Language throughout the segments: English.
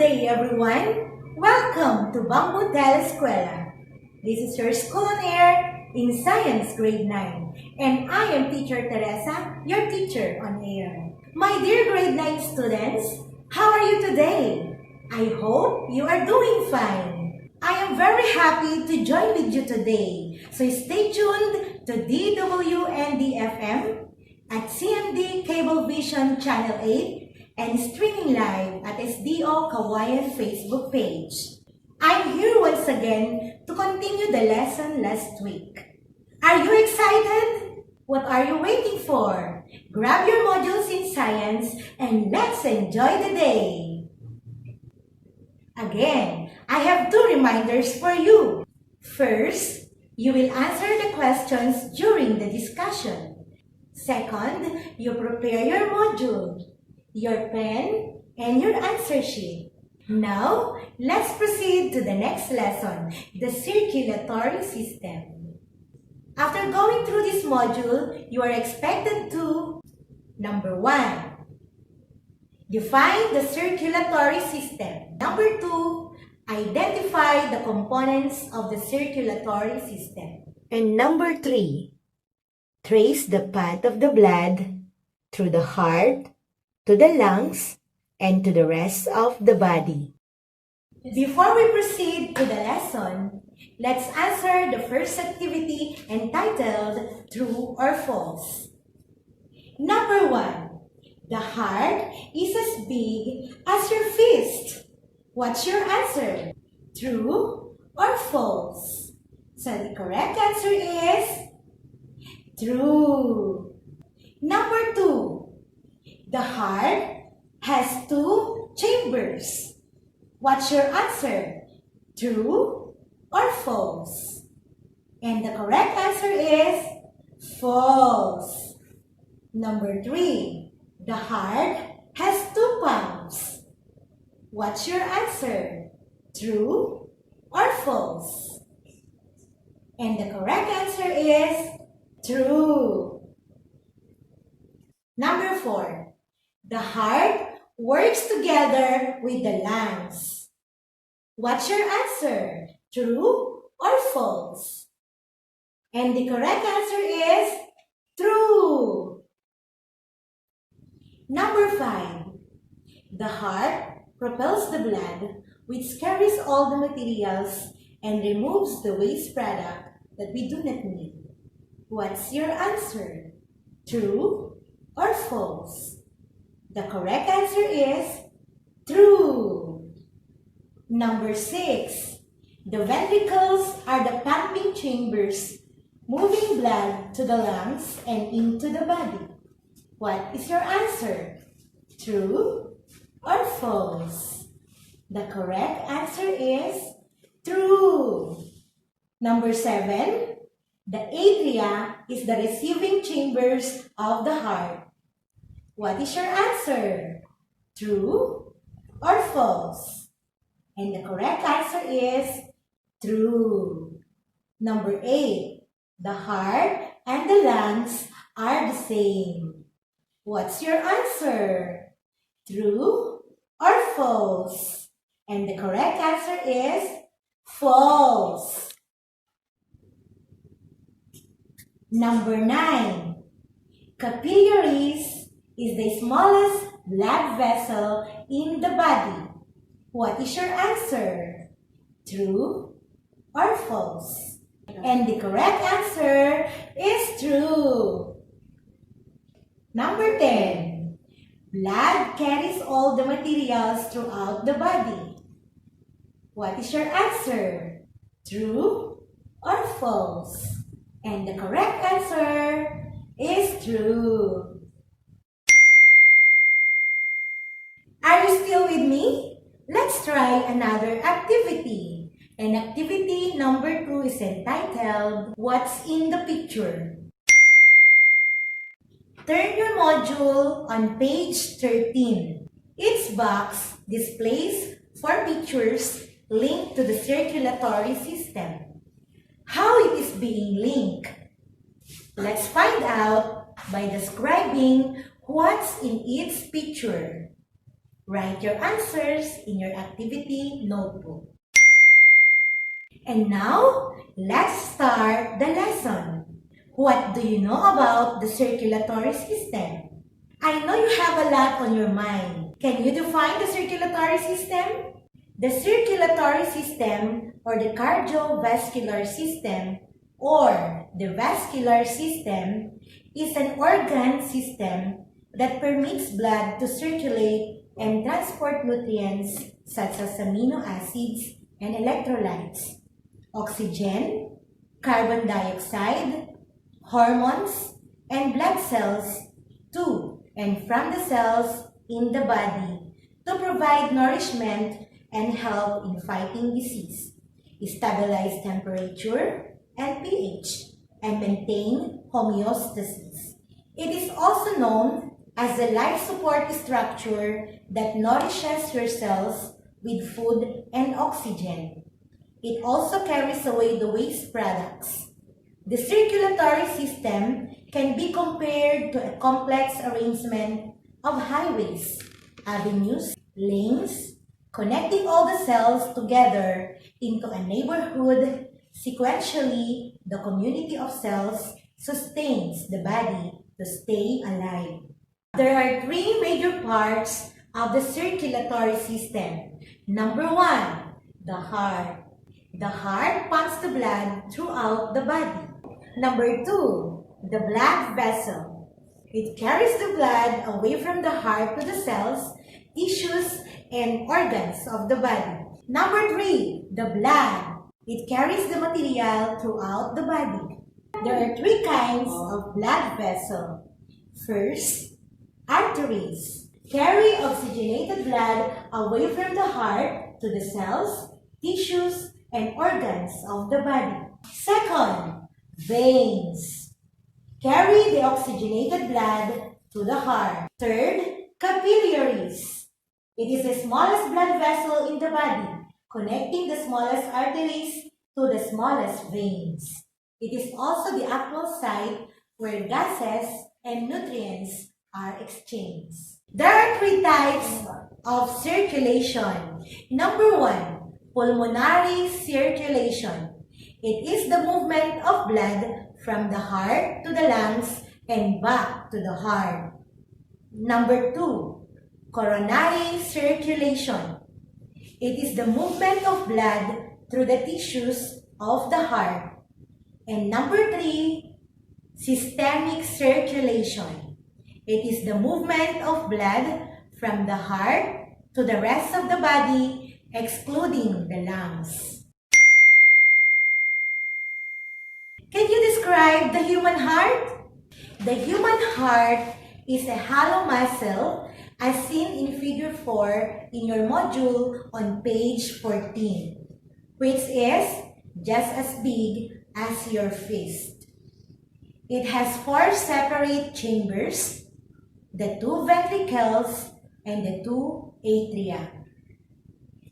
day, everyone! Welcome to Bamboo Telescuela. This is your school on air in Science Grade 9, and I am Teacher Teresa, your teacher on air. My dear Grade 9 students, how are you today? I hope you are doing fine. I am very happy to join with you today, so stay tuned to DWND FM at CMD Cablevision Channel 8 and streaming live at SDO Cauayan Facebook page. I'm here once again to continue the lesson last week. Are you excited? What are you waiting for? Grab your modules in science and let's enjoy the day. Again, I have two reminders for you. First, you will answer the questions during the discussion. Second, you prepare your module, your pen, and your answer sheet. Now, let's proceed to the next lesson, the circulatory system. After going through this module, you are expected to, number 1, define the circulatory system. Number 2, identify the components of the circulatory system. And number 3, trace the path of the blood through the heart, to the lungs, and to the rest of the body. Before we proceed to the lesson, let's answer the first activity entitled True or False. Number 1, the heart is as big as your fist. What's your answer? True or false? So the correct answer is true. Number 2, the heart has 2 chambers. What's your answer? True or false? And the correct answer is false. Number 3, the heart has 2 pumps. What's your answer? True or false? And the correct answer is true. Number 4, the heart works together with the lungs. What's your answer? True or false? And the correct answer is true. Number 5, the heart propels the blood, which carries all the materials and removes the waste product that we do not need. What's your answer? True or false? The correct answer is true. Number 6, the ventricles are the pumping chambers, moving blood to the lungs and into the body. What is your answer? True or false? The correct answer is true. Number 7, the atria is the receiving chambers of the heart. What is your answer? True or false? And the correct answer is true. Number 8, the heart and the lungs are the same. What's your answer? True or false? And the correct answer is false. Number 9, capillaries is the smallest blood vessel in the body. What is your answer? True or false? And the correct answer is true. Number 10, blood carries all the materials throughout the body. What is your answer? True or false? And the correct answer is true. Are you still with me? Let's try another activity. And activity number 2 is entitled, What's in the Picture? Turn your module on page 13. Each box displays 4 pictures linked to the circulatory system. How it is being linked? Let's find out by describing what's in each picture. Write your answers in your activity notebook. And now, let's start the lesson. What do you know about the circulatory system? I know you have a lot on your mind. Can you define the circulatory system? The circulatory system, or the cardiovascular system, or the vascular system, is an organ system that permits blood to circulate and transport nutrients such as amino acids and electrolytes, oxygen, carbon dioxide, hormones, and blood cells to and from the cells in the body to provide nourishment and help in fighting disease, stabilize temperature and pH, and maintain homeostasis. It is also known as the life support structure that nourishes your cells with food and oxygen. It also carries away the waste products. The circulatory system can be compared to a complex arrangement of highways, avenues, lanes, connecting all the cells together into a neighborhood. Sequentially, the community of cells sustains the body to stay alive. There are three major parts of the circulatory system. Number one, the heart. The heart pumps the blood throughout the body. Number two, the blood vessel. It carries the blood away from the heart to the cells, tissues, and organs of the body. Number three, the blood. It carries the material throughout the body. There are three kinds of blood vessel. First, arteries carry oxygenated blood away from the heart to the cells, tissues, and organs of the body. Second, veins carry the oxygenated blood to the heart. Third, capillaries. It is the smallest blood vessel in the body, connecting the smallest arteries to the smallest veins. It is also the actual site where gases and nutrients are exchanged. There are three types of circulation. Number one, pulmonary circulation. It is the movement of blood from the heart to the lungs and back to the heart. Number two, coronary circulation. It is the movement of blood through the tissues of the heart. And number three, systemic circulation. It is the movement of blood from the heart to the rest of the body, excluding the lungs. Can you describe the human heart? The human heart is a hollow muscle as seen in figure 4 in your module on page 14, which is just as big as your fist. It has 4 separate chambers, the 2 ventricles and the 2 atria.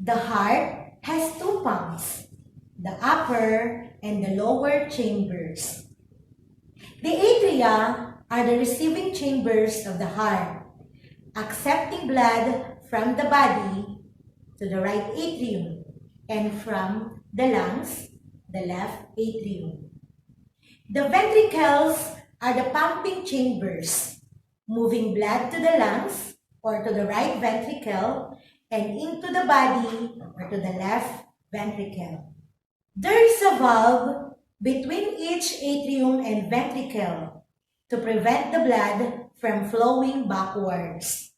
The heart has 2 pumps, the upper and the lower chambers. The atria are the receiving chambers of the heart, accepting blood from the body to the right atrium and from the lungs, the left atrium. The ventricles are the pumping chambers, moving blood to the lungs or to the right ventricle and into the body or to the left ventricle. There is a valve between each atrium and ventricle to prevent the blood from flowing backwards.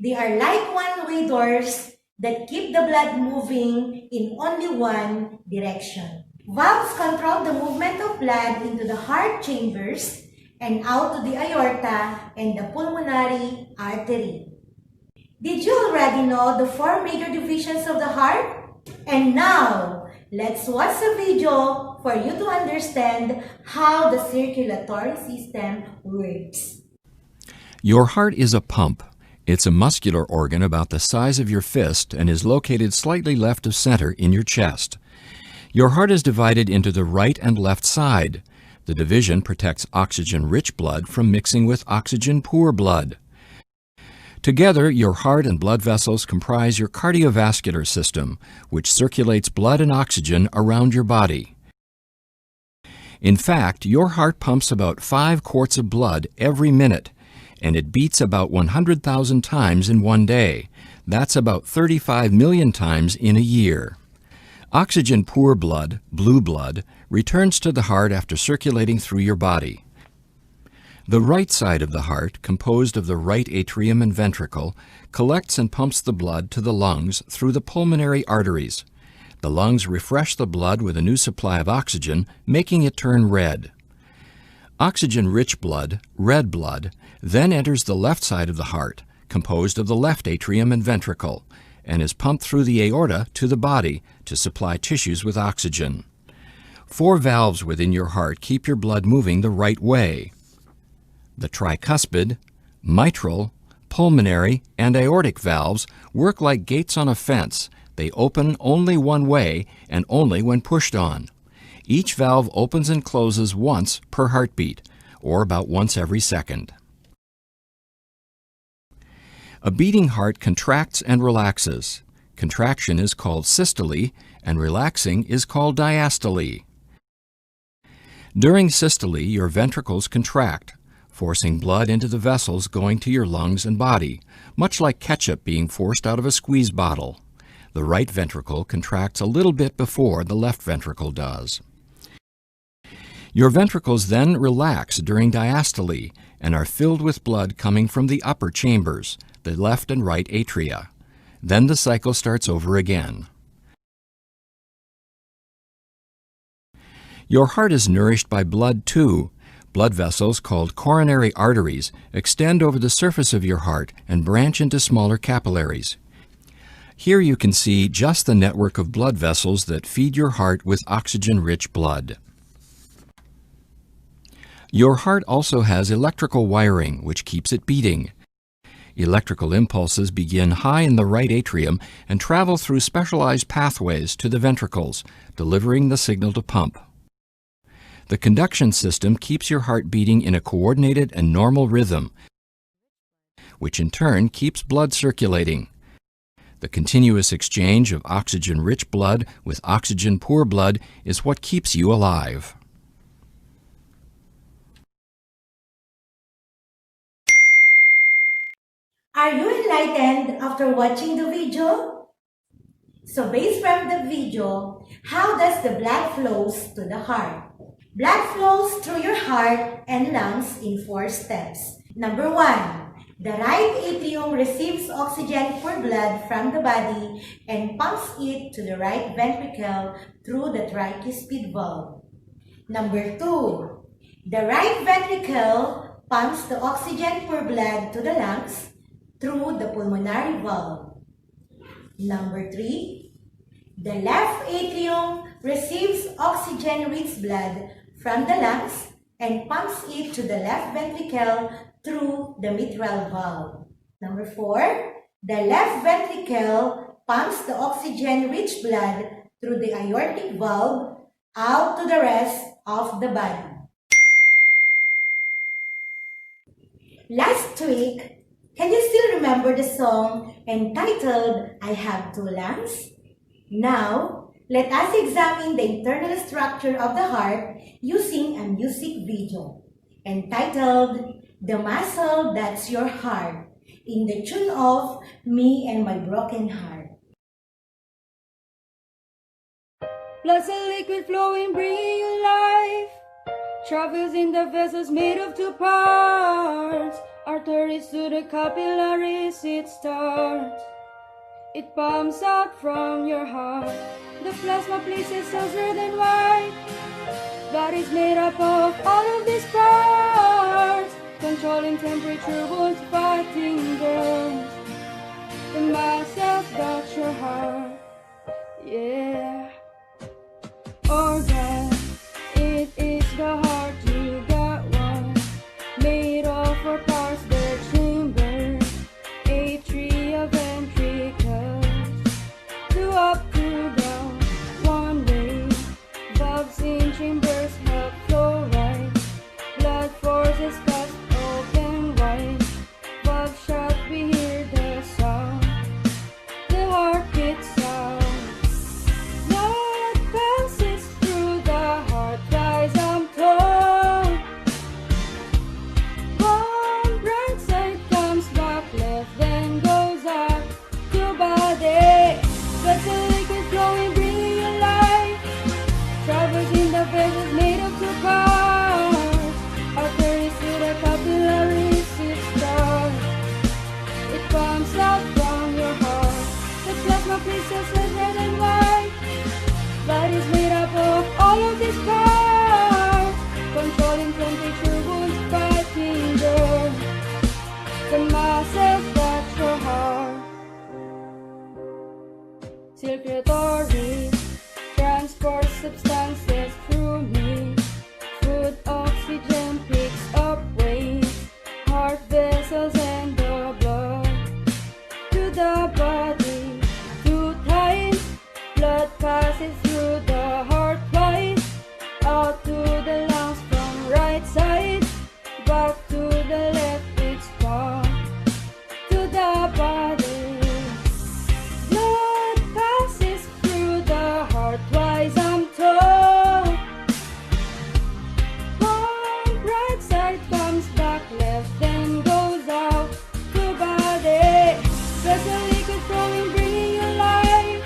They are like one-way doors that keep the blood moving in only one direction. Valves control the movement of blood into the heart chambers and out to the aorta and the pulmonary artery. Did you already know the 4 major divisions of the heart? And now, let's watch a video for you to understand how the circulatory system works. Your heart is a pump. It's a muscular organ about the size of your fist and is located slightly left of center in your chest. Your heart is divided into the right and left side. The division protects oxygen-rich blood from mixing with oxygen-poor blood. Together, your heart and blood vessels comprise your cardiovascular system, which circulates blood and oxygen around your body. In fact, your heart pumps about 5 quarts of blood every minute, and it beats about 100,000 times in one day. That's about 35 million times in a year. Oxygen-poor blood, blue blood, returns to the heart after circulating through your body. The right side of the heart, composed of the right atrium and ventricle, collects and pumps the blood to the lungs through the pulmonary arteries. The lungs refresh the blood with a new supply of oxygen, making it turn red. Oxygen-rich blood, red blood, then enters the left side of the heart, composed of the left atrium and ventricle, and is pumped through the aorta to the body to supply tissues with oxygen. 4 valves within your heart keep your blood moving the right way. The tricuspid, mitral, pulmonary, and aortic valves work like gates on a fence. They open only one way and only when pushed on. Each valve opens and closes once per heartbeat, or about once every second. A beating heart contracts and relaxes. Contraction is called systole, and relaxing is called diastole. During systole, your ventricles contract, forcing blood into the vessels going to your lungs and body, much like ketchup being forced out of a squeeze bottle. The right ventricle contracts a little bit before the left ventricle does. Your ventricles then relax during diastole and are filled with blood coming from the upper chambers, the left and right atria. Then the cycle starts over again. Your heart is nourished by blood too. Blood vessels called coronary arteries extend over the surface of your heart and branch into smaller capillaries. Here you can see just the network of blood vessels that feed your heart with oxygen-rich blood. Your heart also has electrical wiring, which keeps it beating. Electrical impulses begin high in the right atrium and travel through specialized pathways to the ventricles, delivering the signal to pump. The conduction system keeps your heart beating in a coordinated and normal rhythm, which in turn keeps blood circulating. The continuous exchange of oxygen-rich blood with oxygen-poor blood is what keeps you alive. Are you enlightened after watching the video? So based from the video, how does the blood flows to the heart? Blood flows through your heart and lungs in 4 steps. Number 1, the right atrium receives oxygen for blood from the body and pumps it to the right ventricle through the tricuspid valve. Number 2, the right ventricle pumps the oxygen for blood to the lungs through the pulmonary valve. Number 3, the left atrium receives oxygen-rich blood from the lungs and pumps it to the left ventricle through the mitral valve. Number 4, the left ventricle pumps the oxygen-rich blood through the aortic valve out to the rest of the body. Last week, can you still remember the song entitled I Have Two Lungs? Now, let us examine the internal structure of the heart using a music video entitled The Muscle That's Your Heart in the tune of Me and My Broken Heart. Blood's a liquid flowing, bringing you life. Travels in the vessels made of 2 parts. Arteries to the capillaries it starts. It pumps out from your heart. The plasma places cells red and white. Body's made up of all of these parts, controlling temperature, wounds, fighting burns. The muscles got your heart, yeah. Organ, it is the heart, you got one. Made of 4 parts, the chamber, atria, ventricles, 2 up, 2 down, 1 way. Valves in chambers help flow right. Blood forces fast, open wide. Valve shut, we hear circulatory, transport substances through me. Food, oxygen picks up waste, heart vessels and the blood to the body. 2 times, blood passes through the heart twice, out to the lungs from right side, back to the left, it's pumped to the body. Blood passes through the heart twice, I'm told. Pump right side, comes back left, then goes out to body. Vessel liquid flowing, bringing you life.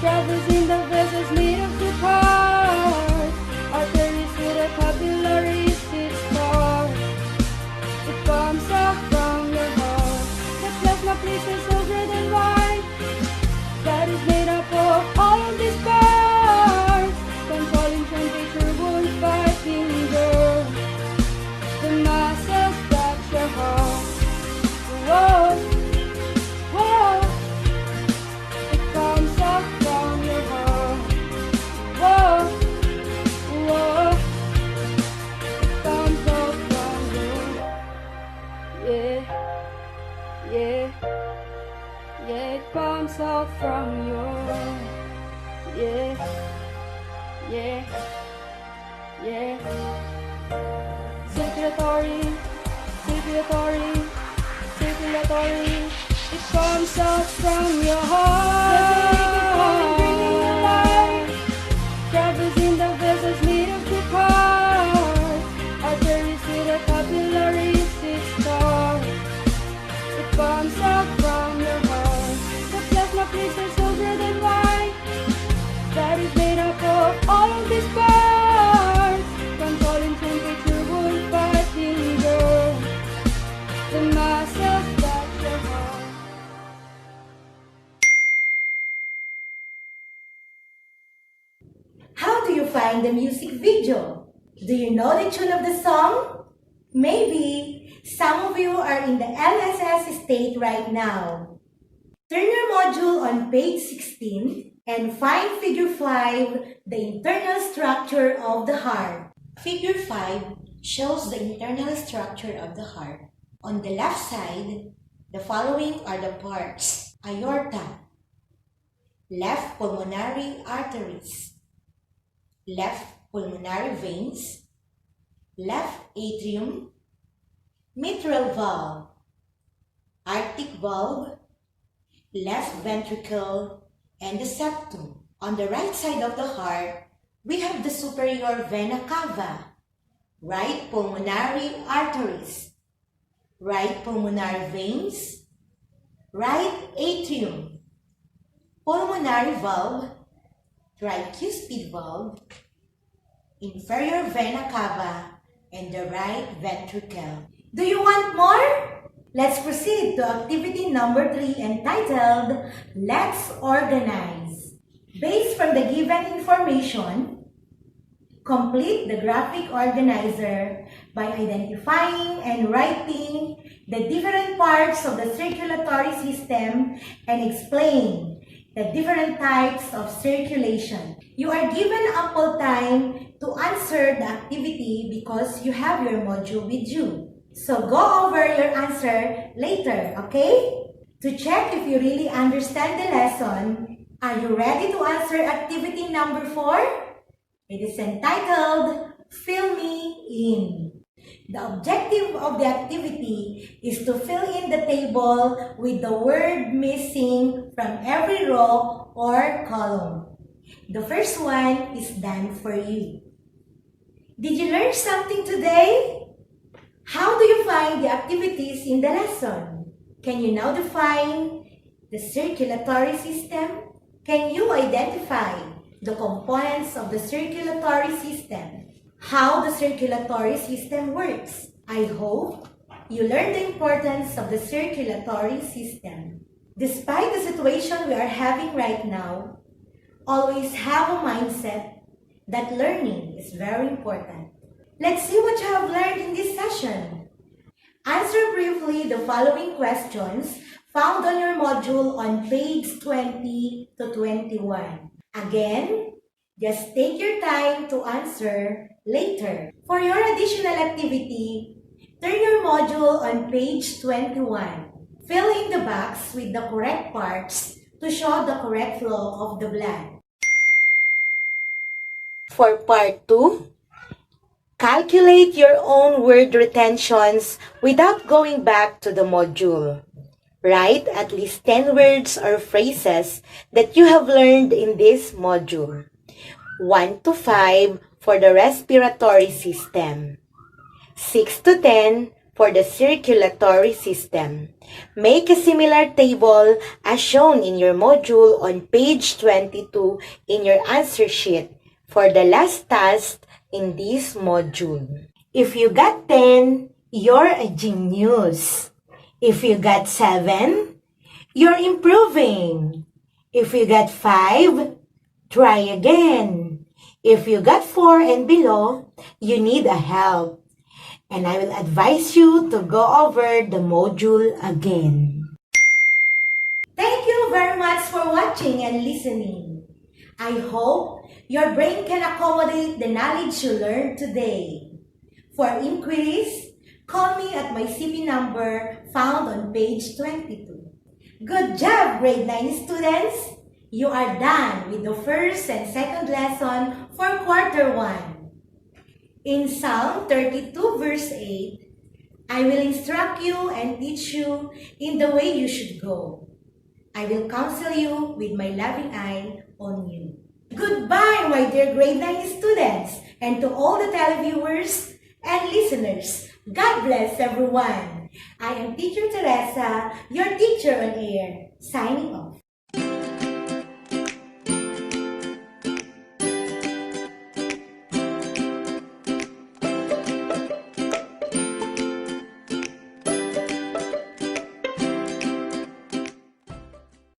Travels in the vessels made of 2 parts. Arteries to the capillaries, it starts. It comes up from your heart. The plasma places so red and white. That is made up of all of these parts. Controlling temperature, wound, fighting girl. The muscles that your heart. Whoa, whoa. It comes up from your heart. Whoa, whoa. It comes up from your. Yeah, yeah, yeah. It comes out from your. Yeah, yeah, yeah. Circulatory, circulatory, circulatory. It comes out from your heart. Bringing you life. Travels in the vessels made of 2 parts. Arteries to the capillaries, it starts. It comes out from your heart. The plasma places so red and white. That is made up of all of these parts. Controlling temperature, wound, fighting girl. The muscles that your heart. How do you find the music video? Do you know the tune of the song? Maybe some of you are in the LSS state right now. Turn your module on page 16 and find figure 5, the internal structure of the heart. Figure 5 shows the internal structure of the heart. On the left side, the following are the parts: aorta, left pulmonary arteries, left pulmonary veins, left atrium, mitral valve, aortic valve, left ventricle, and the septum. On the right side of the heart, we have the superior vena cava, right pulmonary arteries, right pulmonary veins, right atrium, pulmonary valve, tricuspid valve, inferior vena cava, and the right ventricle. Do you want more? Let's proceed to activity number 3 entitled, Let's Organize. Based from the given information, complete the graphic organizer by identifying and writing the different parts of the circulatory system and explain the different types of circulation. You are given ample time to answer the activity because you have your module with you. So go over your answer later, okay? To check if you really understand the lesson, are you ready to answer activity number 4? It is entitled, Fill Me In. The objective of the activity is to fill in the table with the word missing from every row or column. The first one is done for you. Did you learn something today? How do you find the activities in the lesson? Can you now define the circulatory system? Can you identify the components of the circulatory system? How the circulatory system works? I hope you learned the importance of the circulatory system. Despite the situation we are having right now, always have a mindset that learning is very important. Let's see what you have learned in this session. Answer briefly the following questions found on your module on page 20 to 21. Again, just take your time to answer later. For your additional activity, turn your module on page 21. Fill in the box with the correct parts to show the correct flow of the blood. For part 2, calculate your own word retentions without going back to the module. Write at least 10 words or phrases that you have learned in this module. 1 to 5 for the respiratory system. 6 to 10 for the circulatory system. Make a similar table as shown in your module on page 22 in your answer sheet for the last task in this module. If you got 10, you're a genius. If you got 7, you're improving. If you got 5, try again. If you got 4 and below, you need a help. And I will advise you to go over the module again. Thank you very much for watching and listening. I hope your brain can accommodate the knowledge you learned today. For inquiries, call me at my CP number found on page 22. Good job, grade 9 students! You are done with the first and second lesson for quarter 1. In Psalm 32 verse 8, I will instruct you and teach you in the way you should go. I will counsel you with my loving eye on you. Goodbye, my dear grade 9 students, and to all the televiewers and listeners. God bless everyone. I am Teacher Teresa, your teacher on air, signing off.